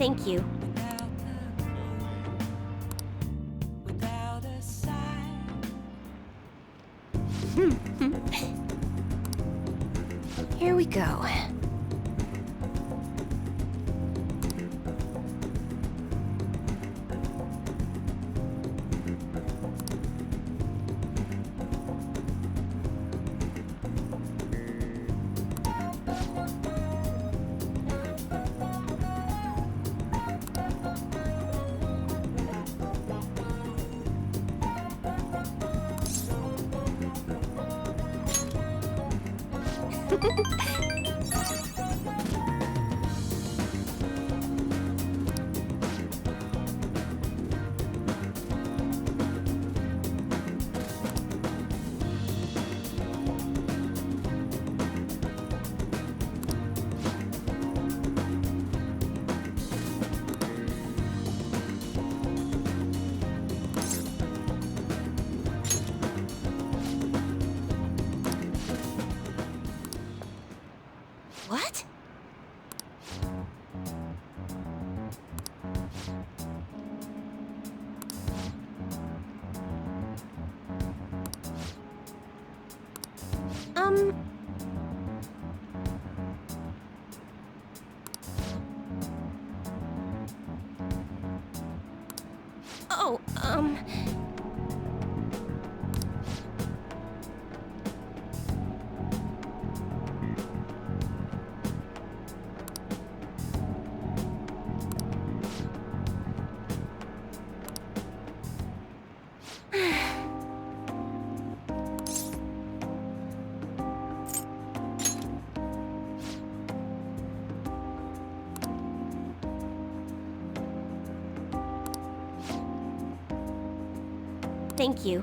Thank you. Here we go. What? Oh, Thank you.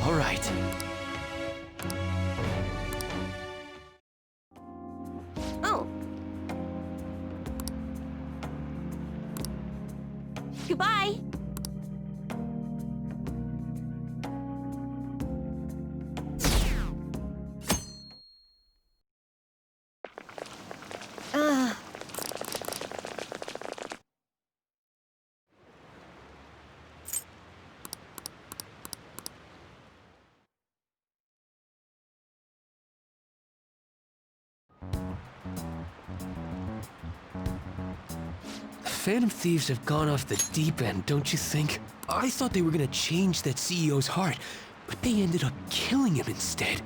All right. Oh. Goodbye. Phantom Thieves have gone off the deep end, don't you think? I thought they were gonna change that CEO's heart, but they ended up killing him instead.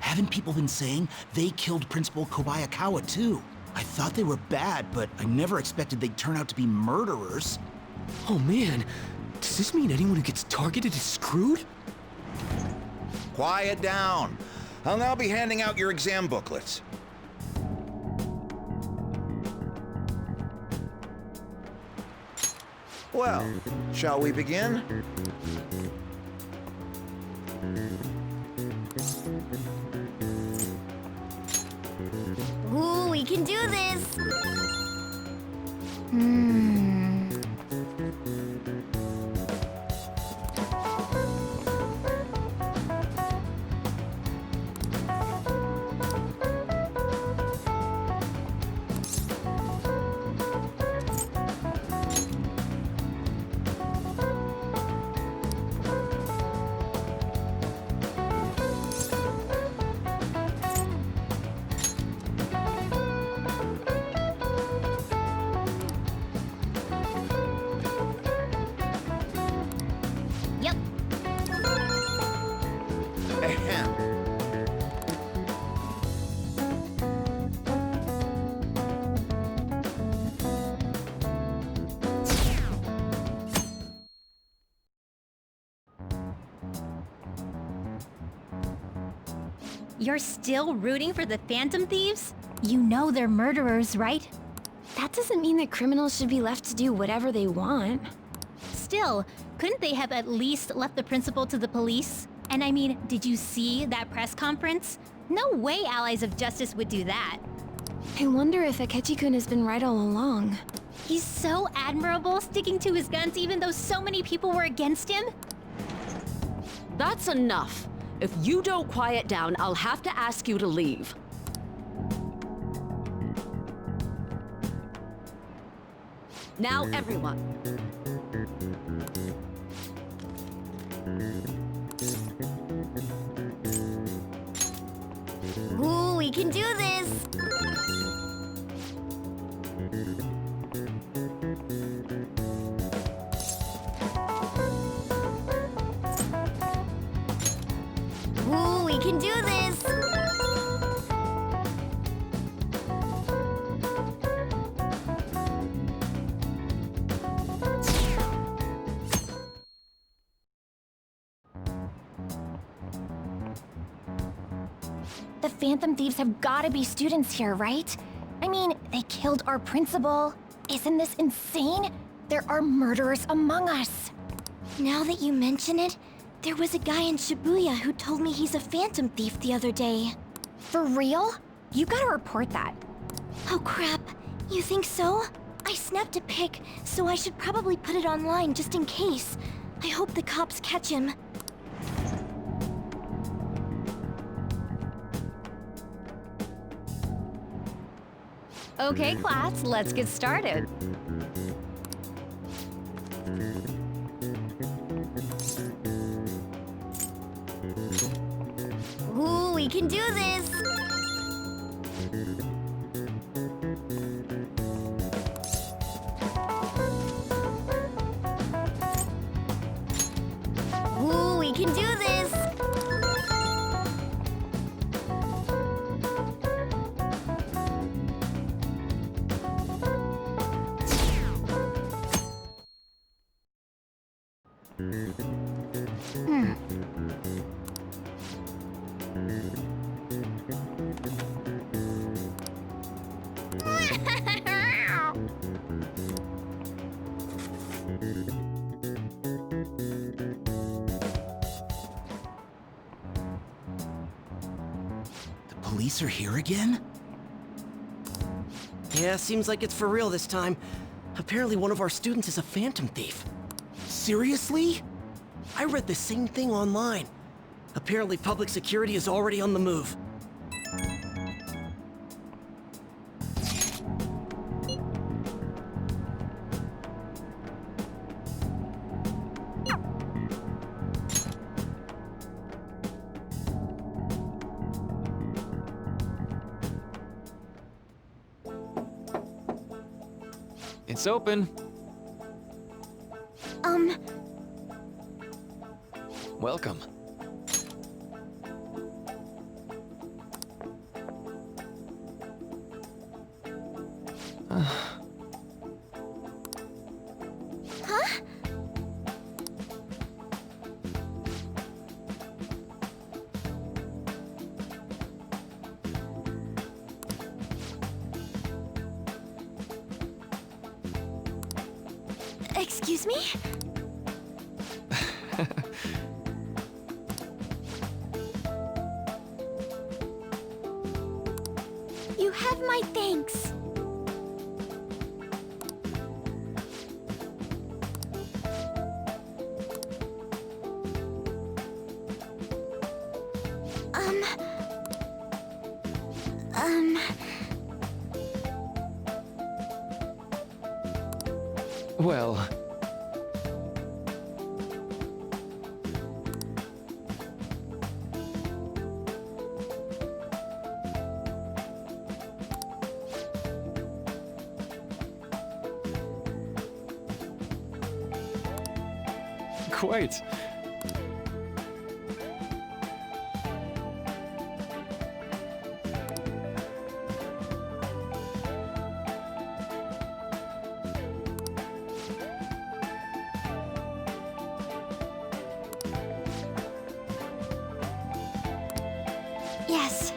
Haven't people been saying they killed Principal Kobayakawa too? I thought they were bad, but I never expected they'd turn out to be murderers. Oh man, does this mean anyone who gets targeted is screwed? Quiet down. I'll now be handing out your exam booklets. Well, shall we begin? Ooh, we can do this! Yep. Ahem. You're still rooting for the Phantom Thieves? You know they're murderers, right? That doesn't mean that criminals should be left to do whatever they want. Still, couldn't they have at least left the principal to the police? And I mean, did you see that press conference? No way allies of justice would do that. I wonder if Akechi-kun has been right all along. He's so admirable, sticking to his guns even though so many people were against him. That's enough. If you don't quiet down, I'll have to ask you to leave. Now, everyone. Ooh, we can do this! Ooh, we can do this! The Phantom Thieves have gotta be students here, right? I mean, they killed our principal. Isn't this insane? There are murderers among us. Now that you mention it, there was a guy in Shibuya who told me he's a Phantom Thief the other day. For real? You gotta report that. Oh crap, you think so? I snapped a pic, so I should probably put it online just in case. I hope the cops catch him. Okay, class, let's get started. Ooh, we can do this! Ooh, we can do this! The police are here again? Yeah, seems like it's for real this time. Apparently one of our students is a phantom thief. Seriously? I read the same thing online. Apparently public security is already on the move. It's open. Welcome. Excuse me? You have my thanks. Well, quite. Yes.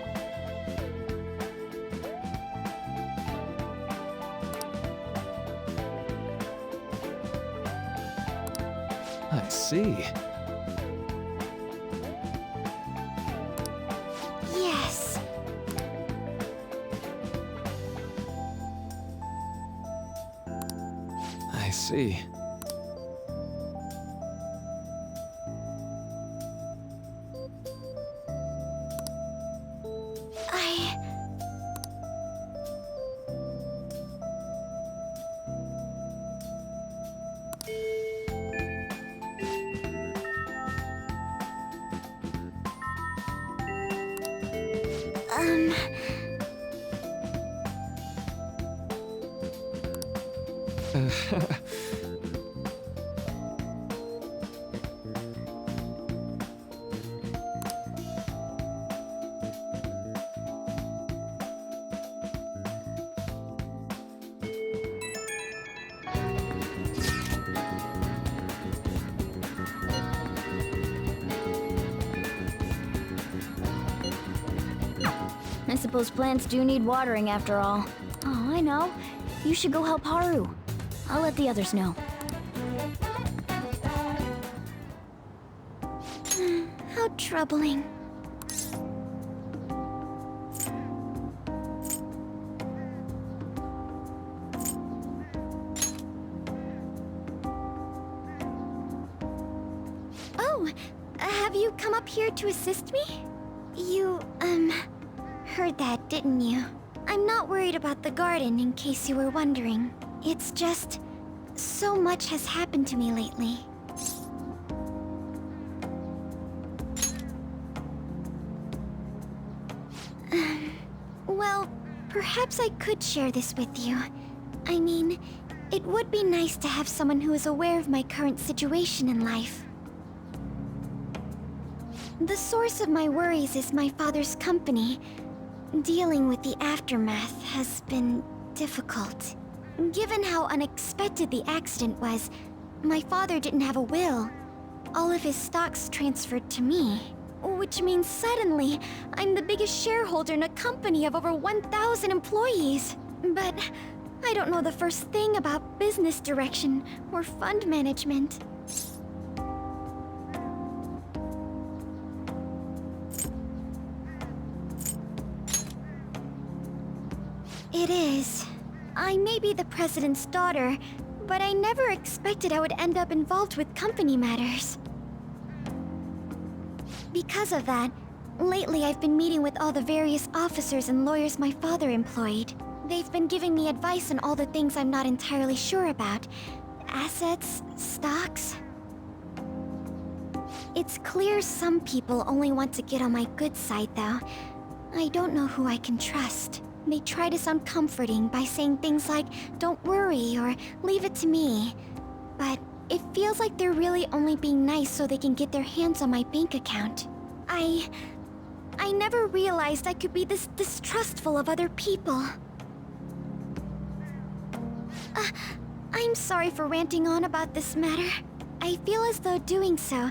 I see. Yes. see. I suppose plants do need watering after all. Oh, I know. You should go help Haru. I'll let the others know. How troubling. Oh, have you come up here to assist me? You, heard that, didn't you? I'm not worried about the garden, in case you were wondering. It's just... so much has happened to me lately. Well, perhaps I could share this with you. I mean, it would be nice to have someone who is aware of my current situation in life. The source of my worries is my father's company. Dealing with the aftermath has been difficult. Given how unexpected the accident was, my father didn't have a will. All of his stocks transferred to me. Which means suddenly, I'm the biggest shareholder in a company of over 1,000 employees. But I don't know the first thing about business direction or fund management. It is. I may be the president's daughter, but I never expected I would end up involved with company matters. Because of that, lately I've been meeting with all the various officers and lawyers my father employed. They've been giving me advice on all the things I'm not entirely sure about. Assets, stocks. It's clear some people only want to get on my good side, though. I don't know who I can trust. They try to sound comforting by saying things like, "Don't worry," or "Leave it to me." But it feels like they're really only being nice so they can get their hands on my bank account. I never realized I could be this distrustful of other people. I'm sorry for ranting on about this matter. I feel as though doing so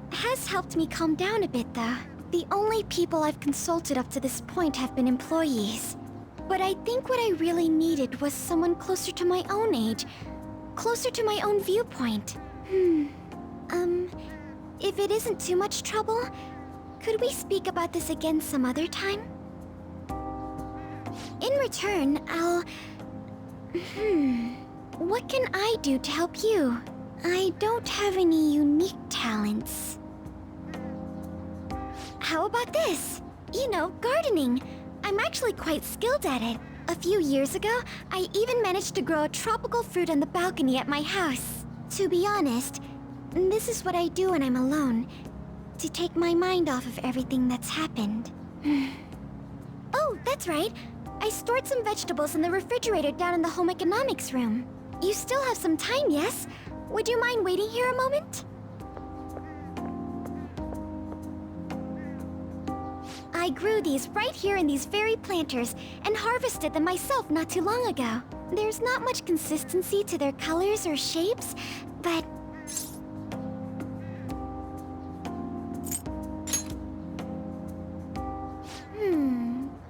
has helped me calm down a bit, though. The only people I've consulted up to this point have been employees. But I think what I really needed was someone closer to my own age, closer to my own viewpoint. If it isn't too much trouble, could we speak about this again some other time? In return, what can I do to help you? I don't have any unique talents. How about this? You know, gardening. I'm actually quite skilled at it. A few years ago, I even managed to grow a tropical fruit on the balcony at my house. To be honest, this is what I do when I'm alone, to take my mind off of everything that's happened. Oh, that's right. I stored some vegetables in the refrigerator down in the home economics room. You still have some time, yes? Would you mind waiting here a moment? I grew these right here in these very planters and harvested them myself not too long ago. There's not much consistency to their colors or shapes, but...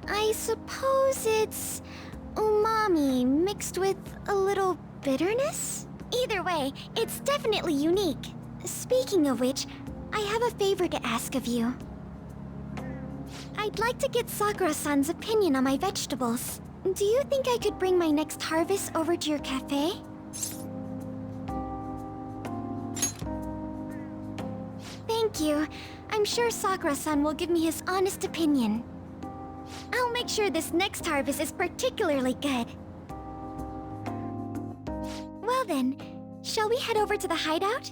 I suppose it's umami mixed with a little bitterness? Either way, it's definitely unique. Speaking of which, I have a favor to ask of you. I'd like to get Sakura-san's opinion on my vegetables. Do you think I could bring my next harvest over to your cafe? Thank you. I'm sure Sakura-san will give me his honest opinion. I'll make sure this next harvest is particularly good. Well then, shall we head over to the hideout?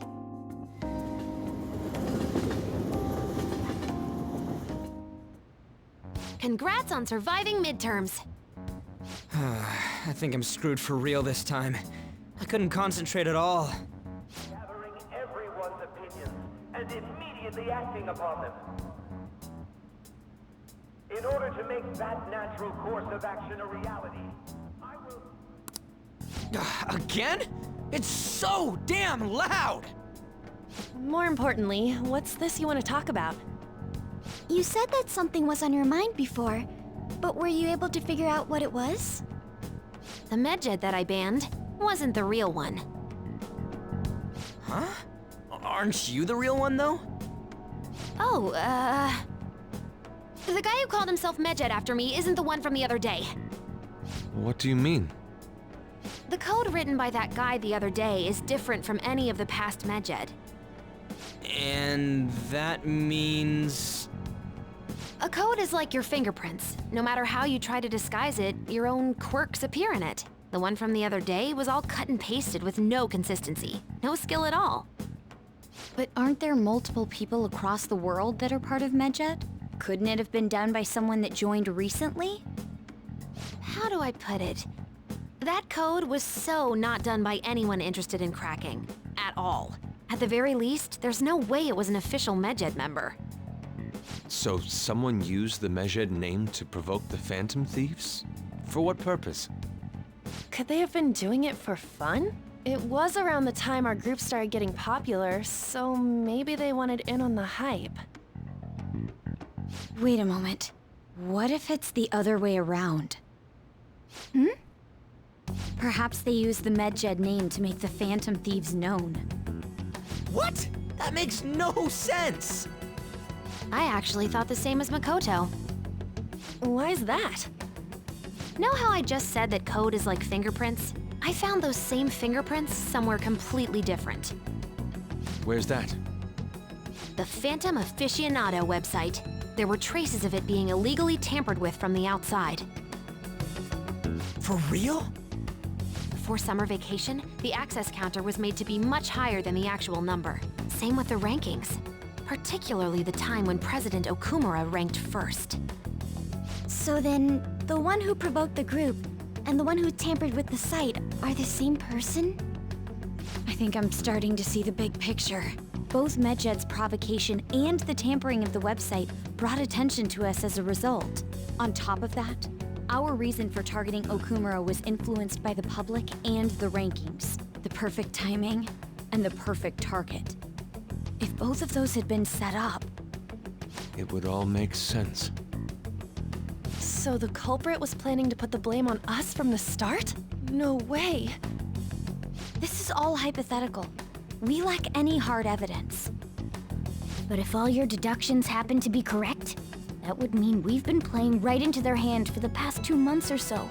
Congrats on surviving midterms. I think I'm screwed for real this time. I couldn't concentrate at all. Gathering everyone's opinions and immediately acting upon them. In order to make that natural course of action a reality, I will... Again? It's so damn loud! More importantly, what's this you want to talk about? You said that something was on your mind before, but were you able to figure out what it was? The medjed that I banned wasn't the real one. Huh? Aren't you the real one, though? Oh, the guy who called himself medjed after me isn't the one from the other day. What do you mean? The code written by that guy the other day is different from any of the past medjed. And that means... A code is like your fingerprints. No matter how you try to disguise it, your own quirks appear in it. The one from the other day was all cut and pasted with no consistency. No skill at all. But aren't there multiple people across the world that are part of medjed? Couldn't it have been done by someone that joined recently? How do I put it? That code was so not done by anyone interested in cracking. At all. At the very least, there's no way it was an official medjed member. So someone used the medjed name to provoke the Phantom Thieves? For what purpose? Could they have been doing it for fun? It was around the time our group started getting popular, so maybe they wanted in on the hype. Wait a moment. What if it's the other way around? Perhaps they used the medjed name to make the Phantom Thieves known. What? That makes no sense! I actually thought the same as Makoto. Why's that? Know how I just said that code is like fingerprints? I found those same fingerprints somewhere completely different. Where's that? The Phantom Aficionado website. There were traces of it being illegally tampered with from the outside. For real? Before summer vacation, the access counter was made to be much higher than the actual number. Same with the rankings. Particularly the time when President Okumura ranked first. So then, the one who provoked the group and the one who tampered with the site are the same person? I think I'm starting to see the big picture. Both medjed's provocation and the tampering of the website brought attention to us as a result. On top of that, our reason for targeting Okumura was influenced by the public and the rankings, the perfect timing, and the perfect target. If both of those had been set up... It would all make sense. So the culprit was planning to put the blame on us from the start? No way. This is all hypothetical. We lack any hard evidence. But if all your deductions happen to be correct, that would mean we've been playing right into their hand for the past 2 months or so.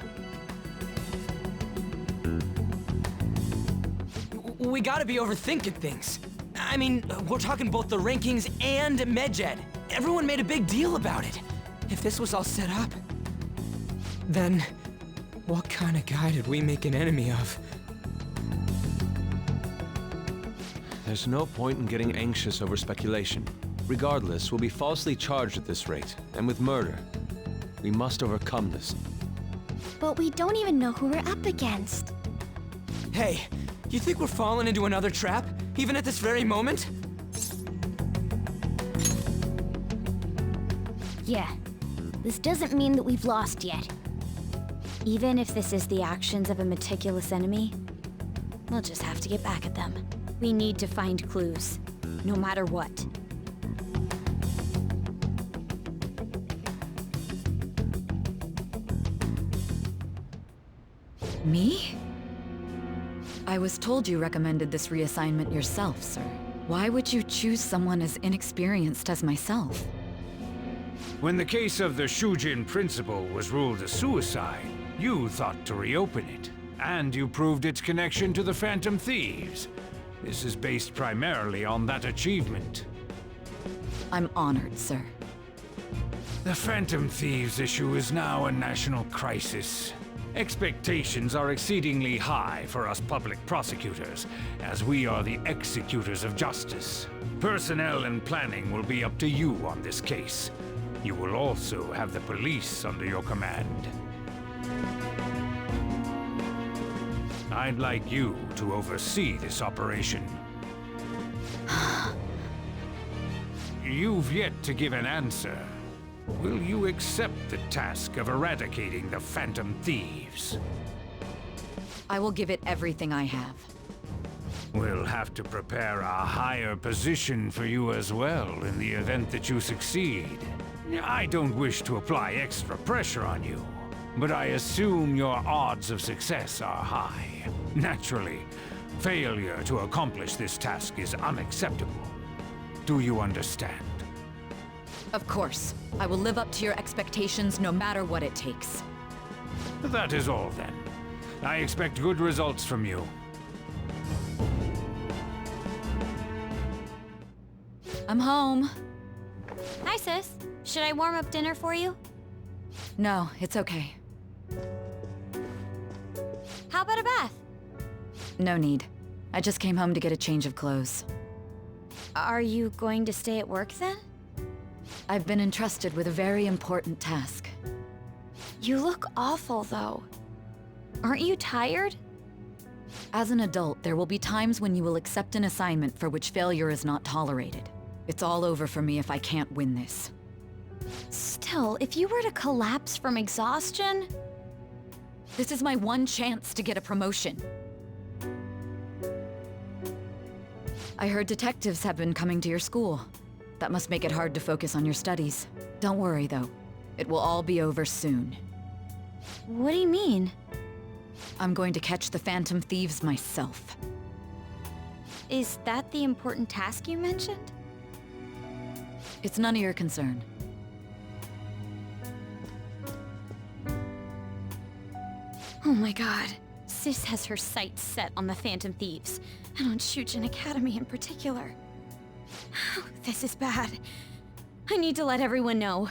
We gotta be overthinking things. I mean, we're talking both the rankings and medjed. Everyone made a big deal about it. If this was all set up, then what kind of guy did we make an enemy of? There's no point in getting anxious over speculation. Regardless, we'll be falsely charged at this rate, and with murder. We must overcome this. But we don't even know who we're up against. Hey, you think we're falling into another trap, even at this very moment? Yeah, this doesn't mean that we've lost yet. Even if this is the actions of a meticulous enemy, we'll just have to get back at them. We need to find clues, no matter what. Me? I was told you recommended this reassignment yourself, sir. Why would you choose someone as inexperienced as myself? When the case of the Shujin principal was ruled a suicide, you thought to reopen it, and you proved its connection to the Phantom Thieves. This is based primarily on that achievement. I'm honored, sir. The Phantom Thieves issue is now a national crisis. Expectations are exceedingly high for us public prosecutors, as we are the executors of justice. Personnel and planning will be up to you on this case. You will also have the police under your command. I'd like you to oversee this operation. You've yet to give an answer. Will you accept the task of eradicating the Phantom Thieves? I will give it everything I have. We'll have to prepare a higher position for you as well in the event that you succeed. I don't wish to apply extra pressure on you, but I assume your odds of success are high. Naturally, failure to accomplish this task is unacceptable. Do you understand? Of course. I will live up to your expectations no matter what it takes. That is all then. I expect good results from you. I'm home. Hi, sis. Should I warm up dinner for you? No, it's okay. How about a bath? No need. I just came home to get a change of clothes. Are you going to stay at work then? I've been entrusted with a very important task. You look awful, though. Aren't you tired? As an adult, there will be times when you will accept an assignment for which failure is not tolerated. It's all over for me if I can't win this. Still, if you were to collapse from exhaustion... This is my one chance to get a promotion. I heard detectives have been coming to your school. That must make it hard to focus on your studies. Don't worry, though. It will all be over soon. What do you mean? I'm going to catch the Phantom Thieves myself. Is that the important task you mentioned? It's none of your concern. Oh my god. Sis has her sights set on the Phantom Thieves, and on Shujin Academy in particular. This is bad. I need to let everyone know.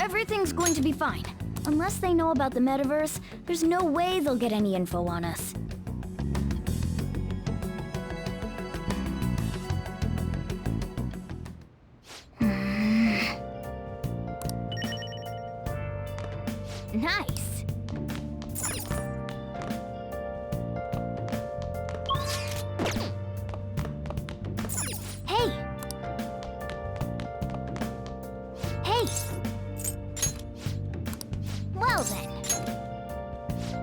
Everything's going to be fine. Unless they know about the metaverse, there's no way they'll get any info on us. Nice. Hey! Hey! Well then.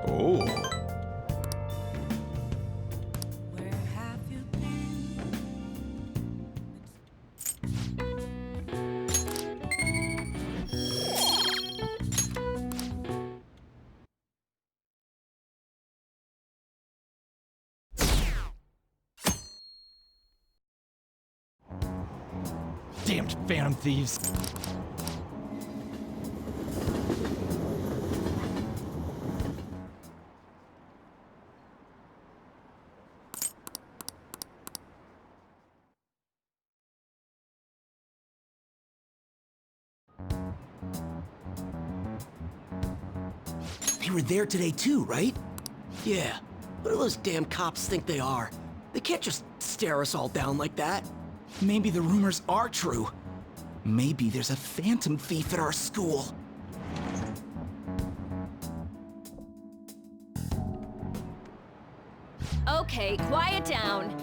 Oh. Damned Phantom Thieves. They were there today too, right? Yeah. What do those damn cops think they are? They can't just stare us all down like that. Maybe the rumors are true. Maybe there's a phantom thief at our school. Okay, quiet down.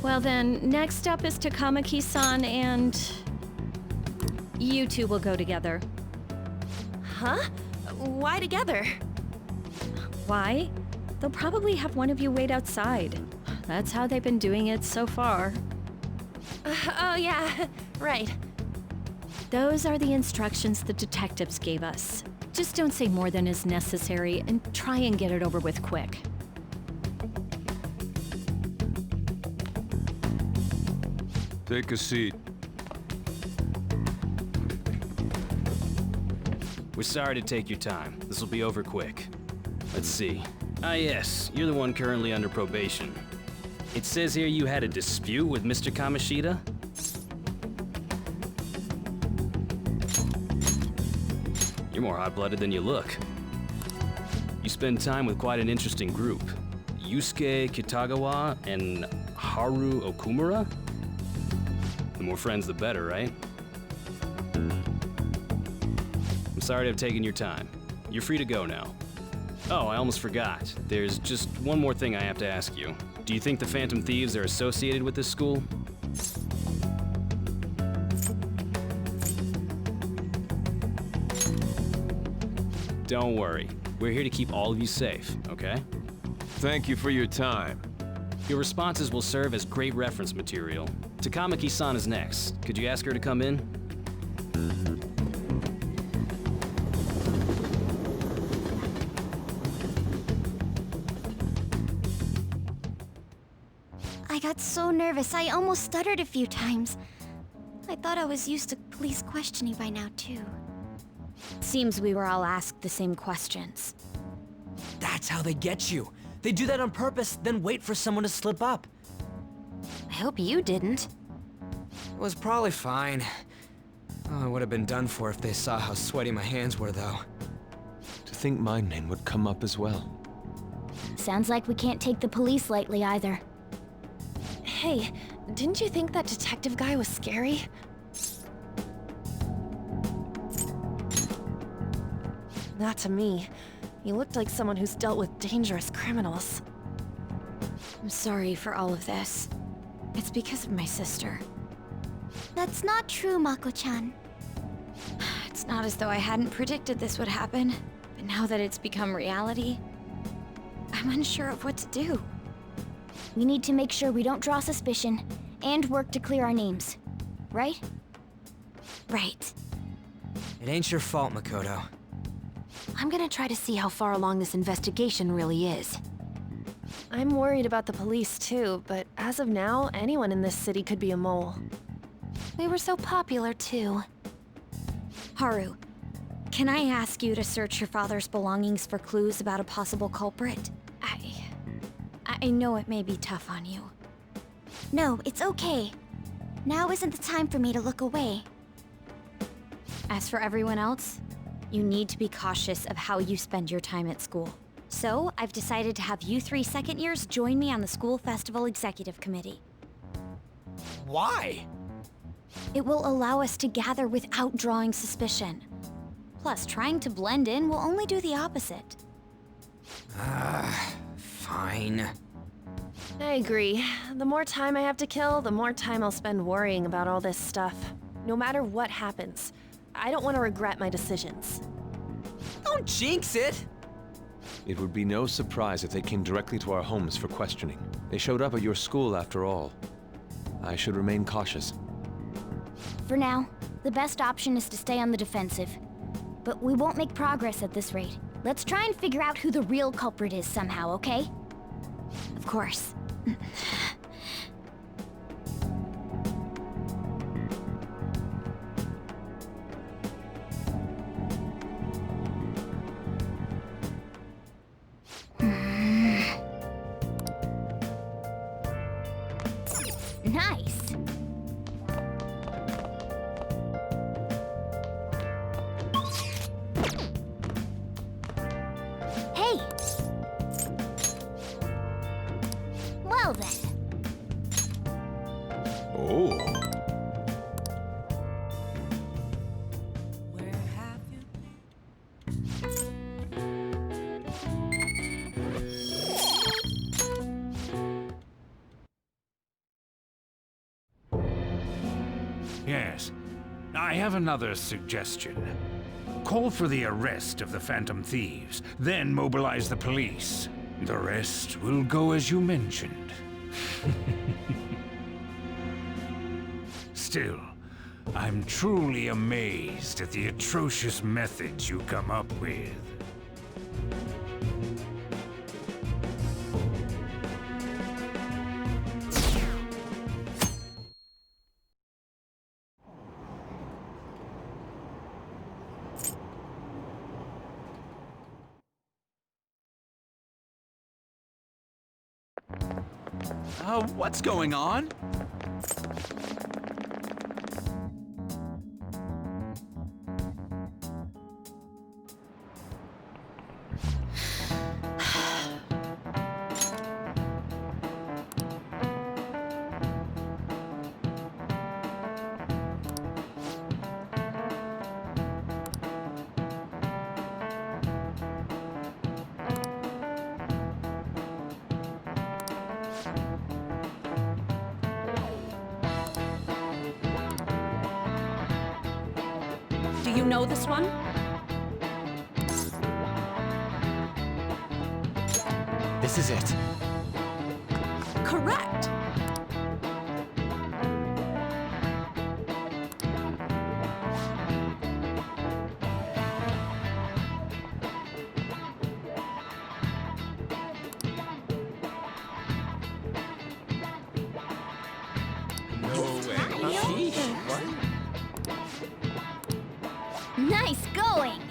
Well then, next up is Takamaki-san and... you two will go together. Huh? Why together? Why? They'll probably have one of you wait outside. That's how they've been doing it so far. Oh yeah, right. Those are the instructions the detectives gave us. Just don't say more than is necessary and try and get it over with quick. Take a seat. We're sorry to take your time. This will be over quick. Let's see. Ah yes, you're the one currently under probation. It says here you had a dispute with Mr. Kamoshida? You're more hot-blooded than you look. You spend time with quite an interesting group. Yusuke Kitagawa and Haru Okumura? The more friends, the better, right? I'm sorry to have taken your time. You're free to go now. Oh, I almost forgot. There's just one more thing I have to ask you. Do you think the Phantom Thieves are associated with this school? Don't worry. We're here to keep all of you safe, okay? Thank you for your time. Your responses will serve as great reference material. Takamaki-san is next. Could you ask her to come in? I got so nervous, I almost stuttered a few times. I thought I was used to police questioning by now, too. Seems we were all asked the same questions. That's how they get you. They do that on purpose, then wait for someone to slip up. I hope you didn't. It was probably fine. Oh, I would have been done for if they saw how sweaty my hands were, though. To think my name would come up as well. Sounds like we can't take the police lightly either. Hey, didn't you think that detective guy was scary? Not to me. He looked like someone who's dealt with dangerous criminals. I'm sorry for all of this. It's because of my sister. That's not true, Mako-chan. It's not as though I hadn't predicted this would happen, but now that it's become reality, I'm unsure of what to do. We need to make sure we don't draw suspicion, and work to clear our names. Right? Right. It ain't your fault, Makoto. I'm gonna try to see how far along this investigation really is. I'm worried about the police too, but as of now, anyone in this city could be a mole. We were so popular, too. Haru, can I ask you to search your father's belongings for clues about a possible culprit? I know it may be tough on you. No, it's okay. Now isn't the time for me to look away. As for everyone else, you need to be cautious of how you spend your time at school. So, I've decided to have you 3 second years join me on the school festival executive committee. Why? It will allow us to gather without drawing suspicion. Plus, trying to blend in will only do the opposite. Fine. I agree. The more time I have to kill, the more time I'll spend worrying about all this stuff. No matter what happens. I don't want to regret my decisions. Don't jinx it! It would be no surprise if they came directly to our homes for questioning. They showed up at your school after all. I should remain cautious. For now, the best option is to stay on the defensive. But we won't make progress at this rate. Let's try and figure out who the real culprit is somehow, okay? Of course. Nice. Hey! Well then. Oh. Yes. I have another suggestion. Call for the arrest of the Phantom Thieves, then mobilize the police. The rest will go as you mentioned. Still, I'm truly amazed at the atrocious methods you come up with. What's going on? Do you know this one? This is it. Correct! Nice going!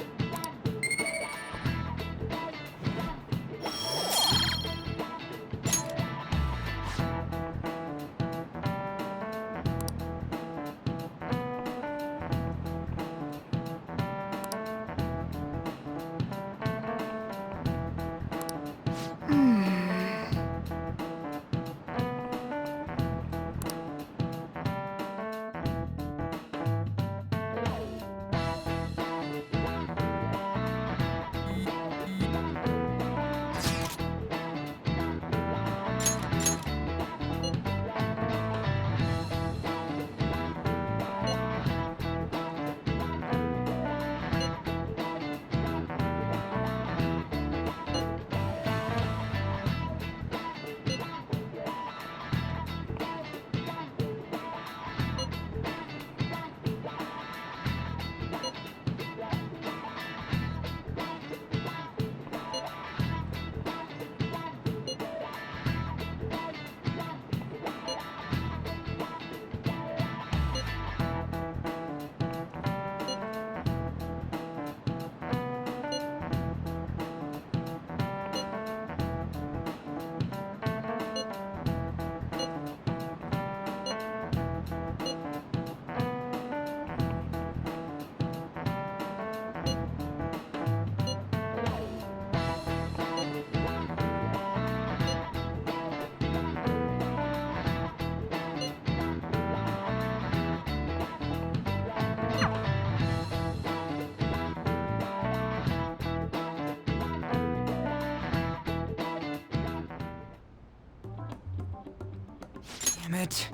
Damn it.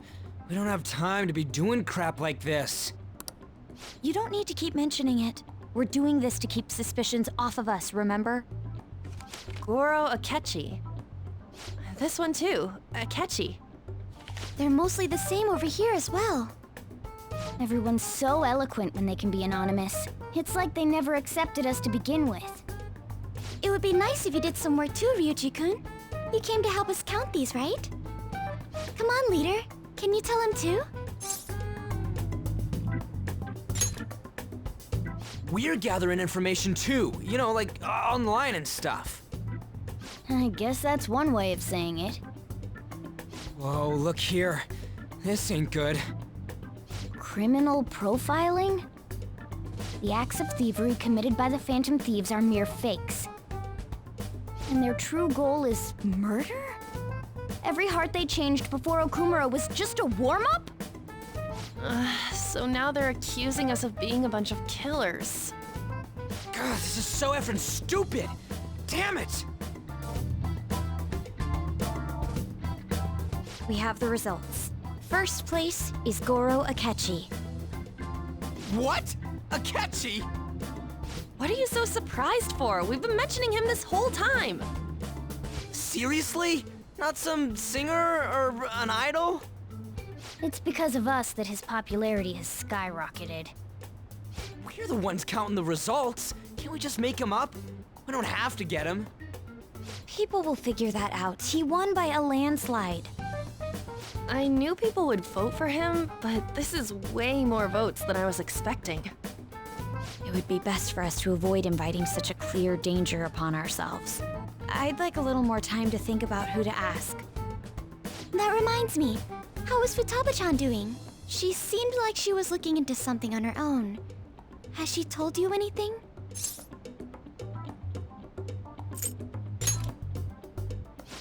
We don't have time to be doing crap like this. You don't need to keep mentioning it. We're doing this to keep suspicions off of us, remember? Goro Akechi. This one too, Akechi. They're mostly the same over here as well. Everyone's so eloquent when they can be anonymous. It's like they never accepted us to begin with. It would be nice if you did some work too, Ryuji-kun. You came to help us count these, right? Come on, leader. Can you tell him too? We're gathering information too, you know, like online and stuff. I guess that's one way of saying it. Whoa, look here. This ain't good. Criminal profiling? The acts of thievery committed by the Phantom Thieves are mere fakes. And their true goal is murder? Every heart they changed before Okumura was just a warm-up? So now they're accusing us of being a bunch of killers. God, this is so effing stupid! Damn it! We have the results. First place is Goro Akechi. What? Akechi? What are you so surprised for? We've been mentioning him this whole time. Seriously? Not some singer or an idol? It's because of us that his popularity has skyrocketed. We're the ones counting the results. Can't we just make him up? We don't have to get him. People will figure that out. He won by a landslide. I knew people would vote for him, but this is way more votes than I was expecting. It would be best for us to avoid inviting such a clear danger upon ourselves. I'd like a little more time to think about who to ask. That reminds me. How is Futaba-chan doing? She seemed like she was looking into something on her own. Has she told you anything?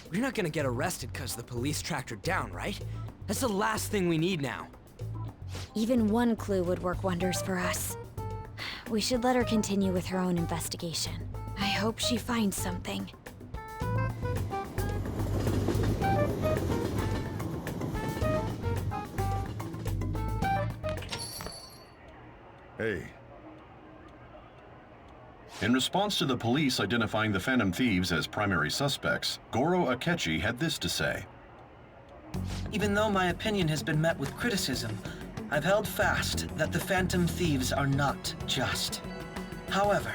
We're not gonna get arrested because the police tracked her down, right? That's the last thing we need now. Even one clue would work wonders for us. We should let her continue with her own investigation. I hope she finds something. Hey. In response to the police identifying the Phantom Thieves as primary suspects, Goro Akechi had this to say. Even though my opinion has been met with criticism, I've held fast that the Phantom Thieves are not just. However,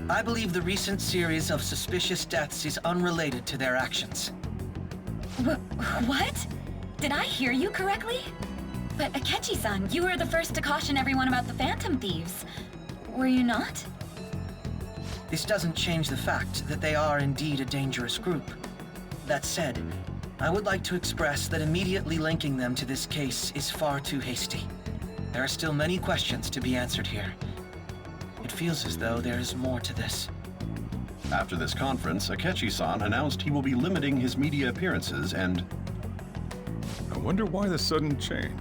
I believe the recent series of suspicious deaths is unrelated to their actions. What? Did I hear you correctly? But Akechi-san, you were the first to caution everyone about the Phantom Thieves. Were you not? This doesn't change the fact that they are indeed a dangerous group. That said, I would like to express that immediately linking them to this case is far too hasty. There are still many questions to be answered here. It feels as though there is more to this. After this conference, Akechi-san announced he will be limiting his media appearances and... I wonder why the sudden change.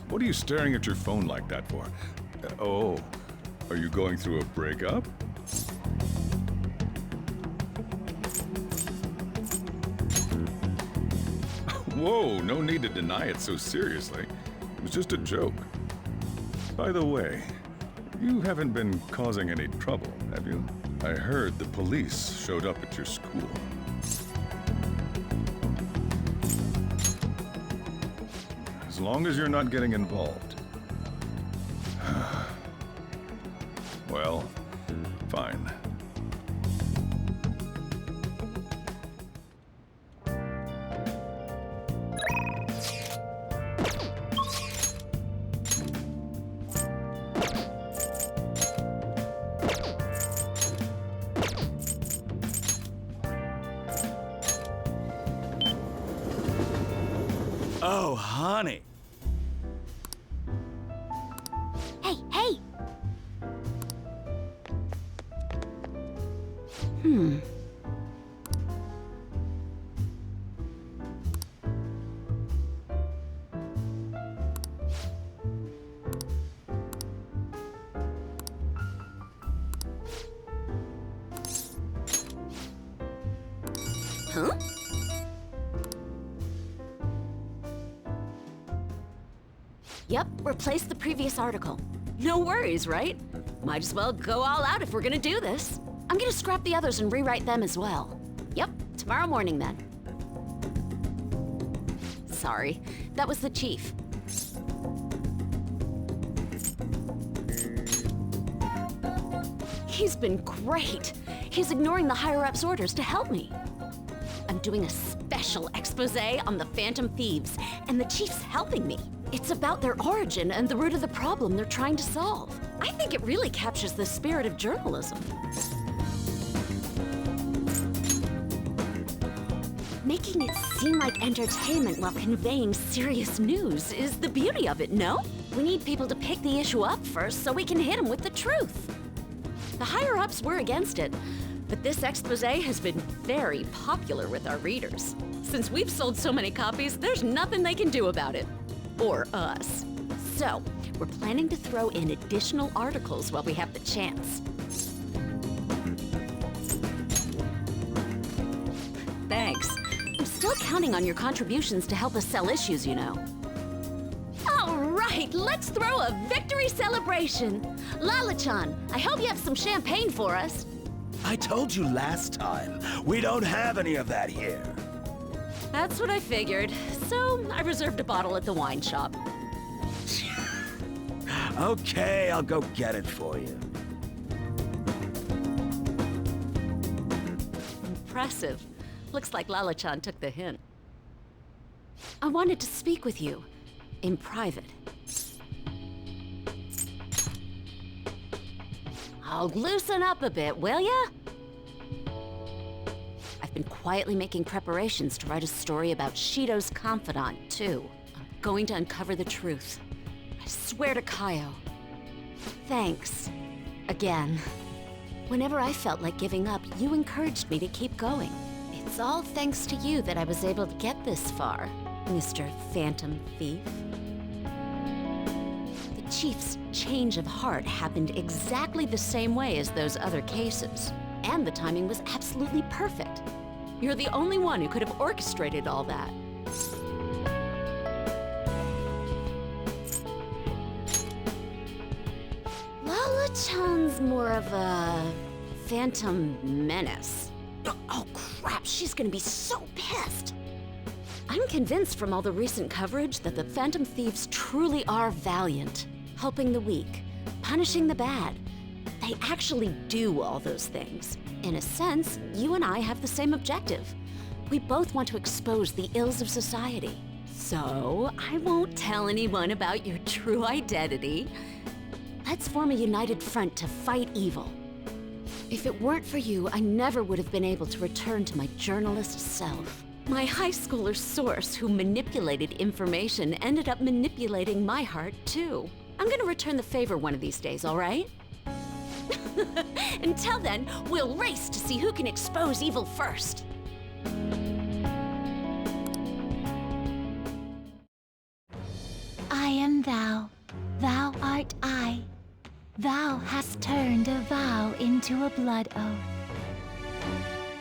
What are you staring at your phone like that for? Oh, are you going through a breakup? Whoa, no need to deny it so seriously. It was just a joke. By the way, you haven't been causing any trouble, have you? I heard the police showed up at your school. As long as you're not getting involved. Well, fine. Oh, honey. Huh? Yep, replace the previous article. No worries, right? Might as well go all out if we're gonna do this. I'm gonna scrap the others and rewrite them as well. Yep, tomorrow morning then. Sorry, that was the chief. He's been great. He's ignoring the higher-ups' orders to help me. I'm doing a special expose on the Phantom Thieves, and the chief's helping me. It's about their origin and the root of the problem they're trying to solve. I think it really captures the spirit of journalism. Making it seem like entertainment while conveying serious news is the beauty of it, no? We need people to pick the issue up first so we can hit them with the truth. The higher-ups were against it, but this expose has been very popular with our readers. Since we've sold so many copies, there's nothing they can do about it. Or us. So, we're planning to throw in additional articles while we have the chance. Thanks. I'm still counting on your contributions to help us sell issues, you know. All right, let's throw a victory celebration. Lala-chan, I hope you have some champagne for us. I told you last time, we don't have any of that here. That's what I figured. So, I reserved a bottle at the wine shop. Okay, I'll go get it for you. Impressive. Looks like Lala-chan took the hint. I wanted to speak with you. In private. I'll loosen up a bit, will ya? I've been quietly making preparations to write a story about Shido's confidant, too. I'm going to uncover the truth. I swear to Kaio. Thanks. Again. Whenever I felt like giving up, you encouraged me to keep going. It's all thanks to you that I was able to get this far, Mr. Phantom Thief. The Chief's change of heart happened exactly the same way as those other cases. And the timing was absolutely perfect. You're the only one who could have orchestrated all that. Lala-chan's more of a phantom menace. Oh crap, she's gonna be so pissed. I'm convinced from all the recent coverage that the Phantom Thieves truly are valiant, helping the weak, punishing the bad. They actually do all those things. In a sense, you and I have the same objective. We both want to expose the ills of society. So, I won't tell anyone about your true identity. Let's form a united front to fight evil. If it weren't for you, I never would have been able to return to my journalist self. My high schooler source who manipulated information ended up manipulating my heart, too. I'm gonna return the favor one of these days, all right? Until then, we'll race to see who can expose evil first. I am thou, thou art I. Thou hast turned a vow into a blood oath.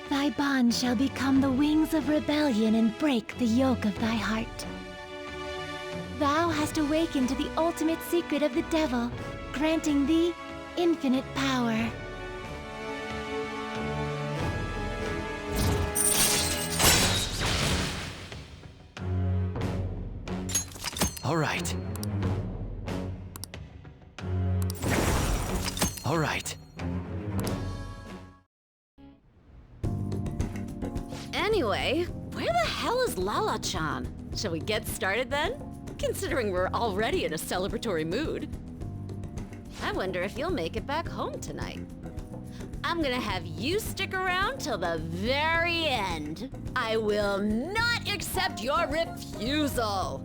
Thy bond shall become the wings of rebellion and break the yoke of thy heart. Thou hast awakened to the ultimate secret of the devil, granting thee infinite power. All right. All right. Anyway, where the hell is Lala-chan? Shall we get started then? Considering we're already in a celebratory mood. I wonder if you'll make it back home tonight. I'm gonna have you stick around till the very end. I will not accept your refusal.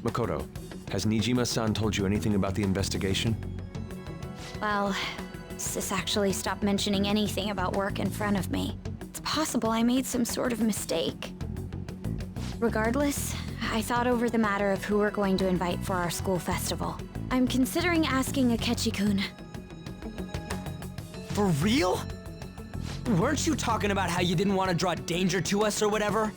Makoto, has Nijima-san told you anything about the investigation? Well, Sis actually stopped mentioning anything about work in front of me. It's possible I made some sort of mistake. Regardless, I thought over the matter of who we're going to invite for our school festival. I'm considering asking Akechi-kun. For real? Weren't you talking about how you didn't want to draw danger to us or whatever?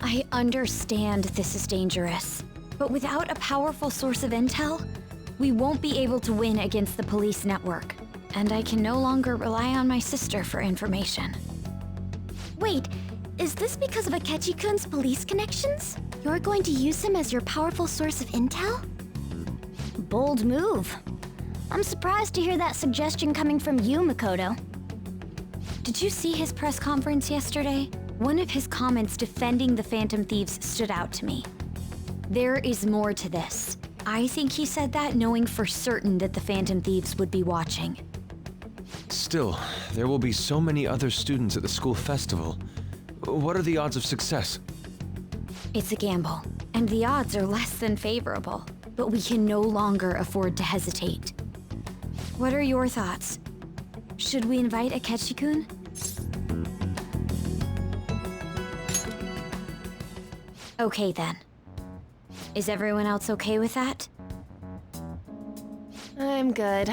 I understand this is dangerous, but without a powerful source of intel, we won't be able to win against the police network, and I can no longer rely on my sister for information. Wait, is this because of Akechi-kun's police connections? You're going to use him as your powerful source of intel? Bold move. I'm surprised to hear that suggestion coming from you, Makoto. Did you see his press conference yesterday? One of his comments defending the Phantom Thieves stood out to me. There is more to this. I think he said that knowing for certain that the Phantom Thieves would be watching. Still, there will be so many other students at the school festival. What are the odds of success? It's a gamble, and the odds are less than favorable, but we can no longer afford to hesitate. What are your thoughts? Should we invite Akechi-kun? Okay then. Is everyone else okay with that? I'm good.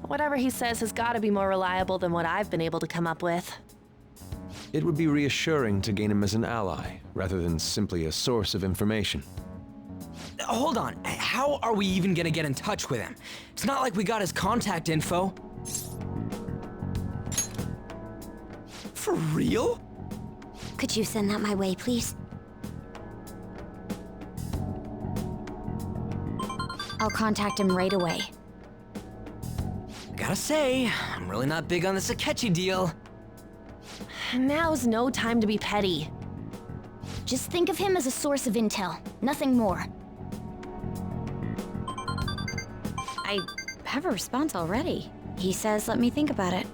Whatever he says has got to be more reliable than what I've been able to come up with. It would be reassuring to gain him as an ally, rather than simply a source of information. Hold on, how are we even gonna get in touch with him? It's not like we got his contact info. For real? Could you send that my way, please? I'll contact him right away. Gotta say, I'm really not big on this Akechi deal. Now's no time to be petty. Just think of him as a source of intel, nothing more. I have a response already. He says, let me think about it.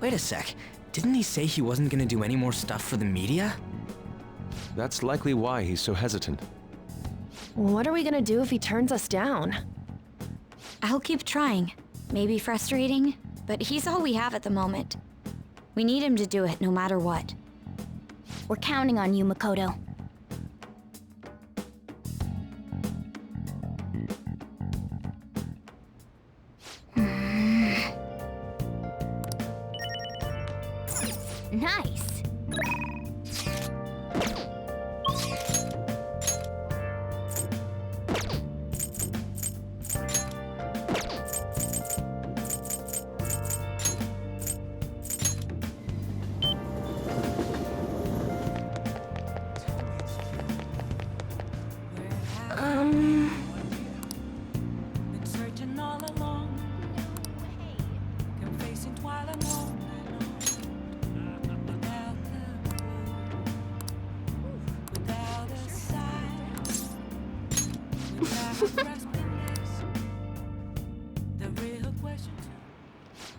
Wait a sec, didn't he say he wasn't gonna do any more stuff for the media? That's likely why he's so hesitant. What are we gonna do if he turns us down? I'll keep trying. Maybe frustrating, but he's all we have at the moment. We need him to do it no matter what. We're counting on you, Makoto. Nice.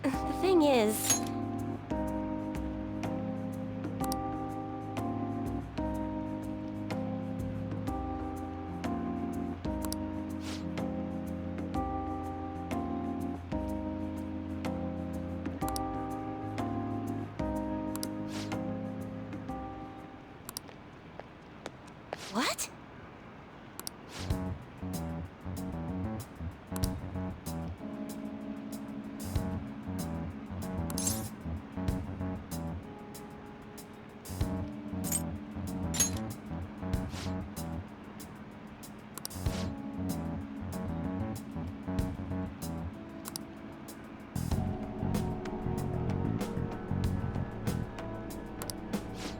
The thing is... What?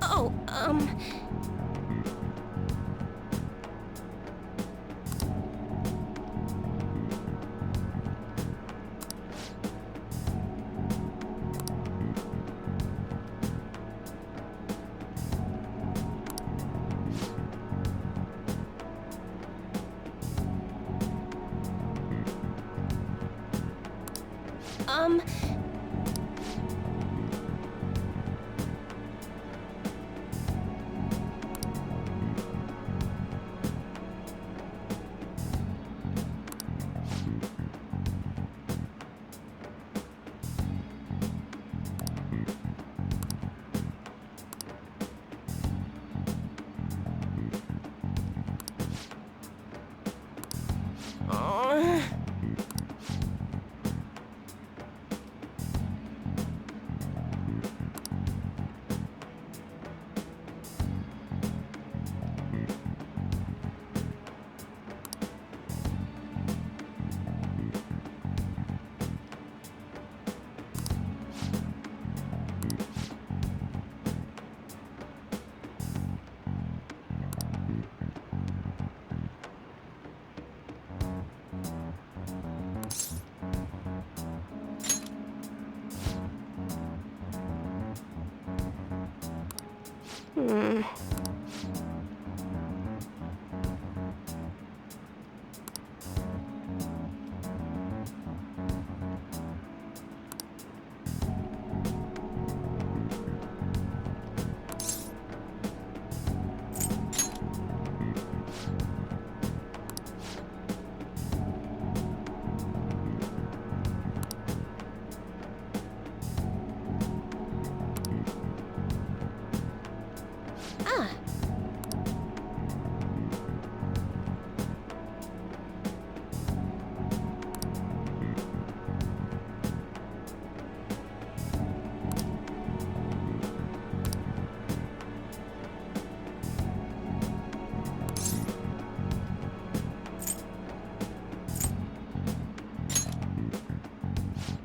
Oh,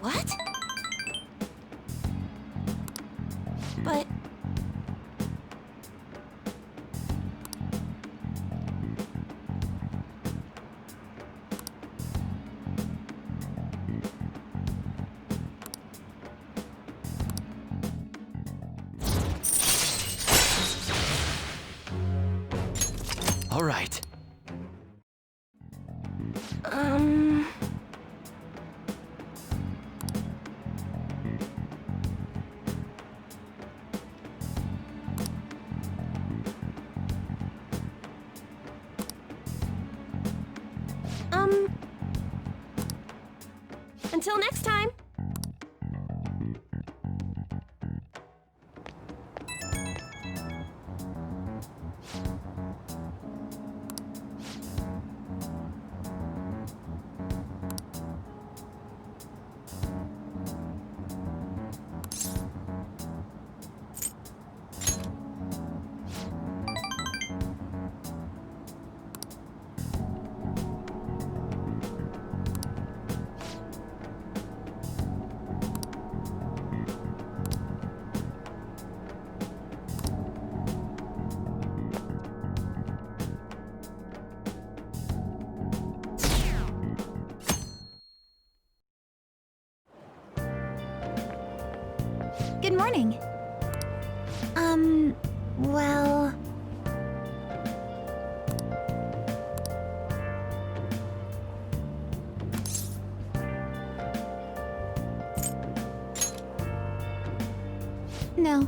What? But... All right. Until next time. Good morning. Well... No.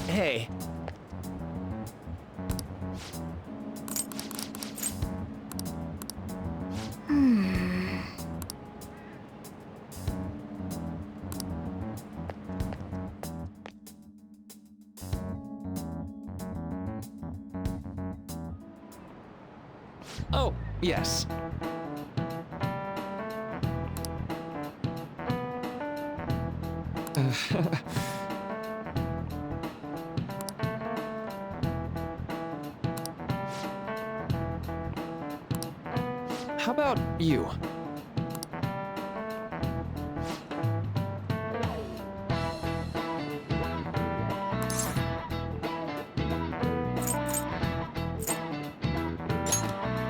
Hey. Oh, yes. How about you?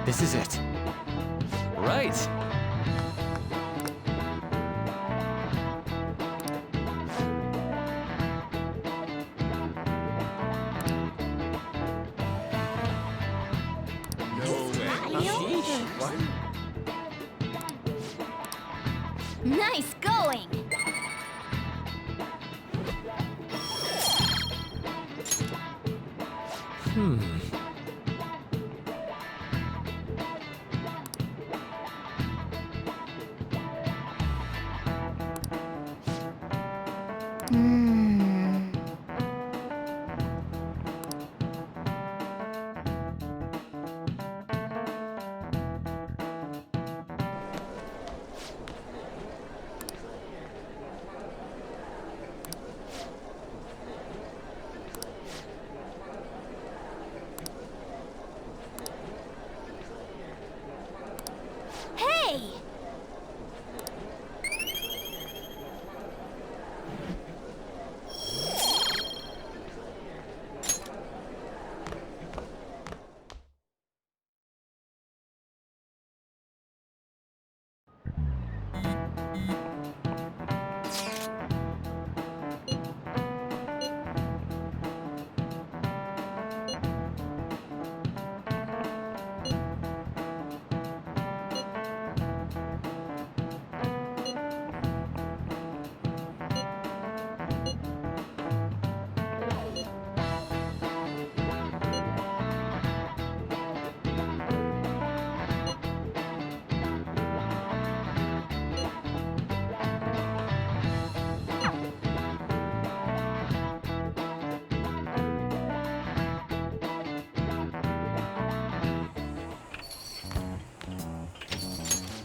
This is it. Right. Nice going!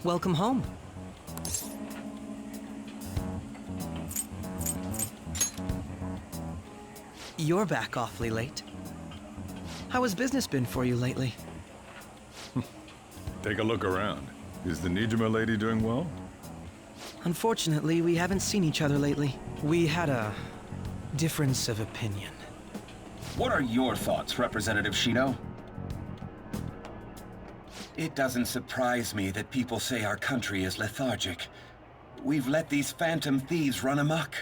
Welcome home. You're back awfully late. How has business been for you lately? Take a look around. Is the Nijima lady doing well? Unfortunately, we haven't seen each other lately. We had a difference of opinion. What are your thoughts, Representative Shido? It doesn't surprise me that people say our country is lethargic. We've let these phantom thieves run amok.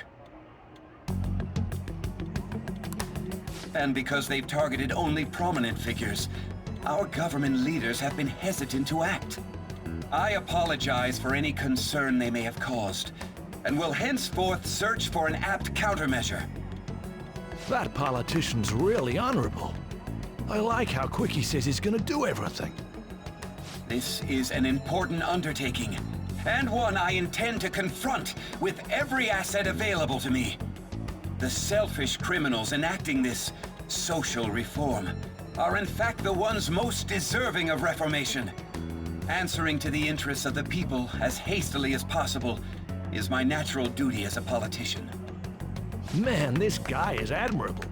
And because they've targeted only prominent figures, our government leaders have been hesitant to act. I apologize for any concern they may have caused, and will henceforth search for an apt countermeasure. That politician's really honorable. I like how quick he says he's gonna do everything. This is an important undertaking, and one I intend to confront with every asset available to me. The selfish criminals enacting this social reform are in fact the ones most deserving of reformation. Answering to the interests of the people as hastily as possible is my natural duty as a politician. Man, this guy is admirable.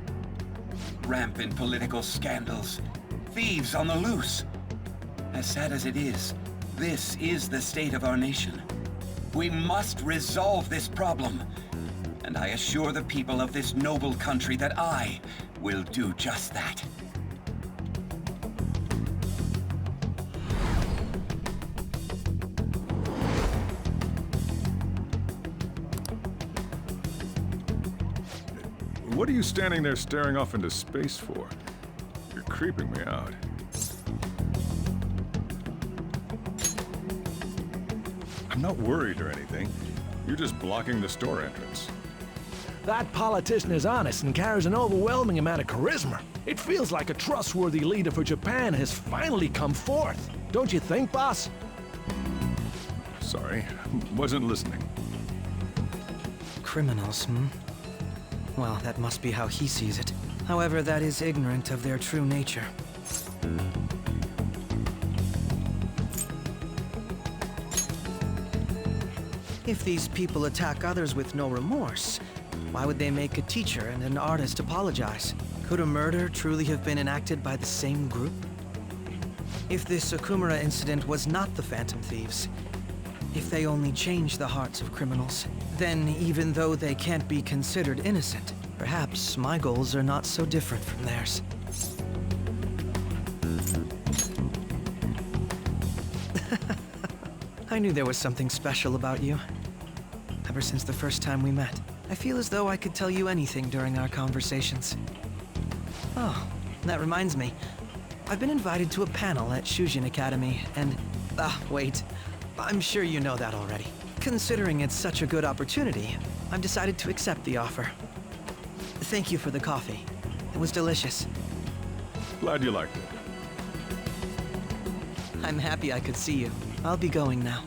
Rampant political scandals, thieves on the loose. As sad as it is, this is the state of our nation. We must resolve this problem, and I assure the people of this noble country that I will do just that. What are you standing there staring off into space for? You're creeping me out. I'm not worried or anything. You're just blocking the store entrance. That politician is honest and carries an overwhelming amount of charisma. It feels like a trustworthy leader for Japan has finally come forth. Don't you think, boss? Sorry, wasn't listening. Criminals, Well, that must be how he sees it. However, that is ignorant of their true nature. If these people attack others with no remorse, why would they make a teacher and an artist apologize? Could a murder truly have been enacted by the same group? If this Okumura incident was not the Phantom Thieves, if they only change the hearts of criminals, then even though they can't be considered innocent, perhaps my goals are not so different from theirs. I knew there was something special about you. Ever since the first time we met, I feel as though I could tell you anything during our conversations. Oh, that reminds me. I've been invited to a panel at Shujin Academy, and... wait. I'm sure you know that already. Considering it's such a good opportunity, I've decided to accept the offer. Thank you for the coffee. It was delicious. Glad you liked it. I'm happy I could see you. I'll be going now.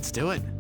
Let's do it.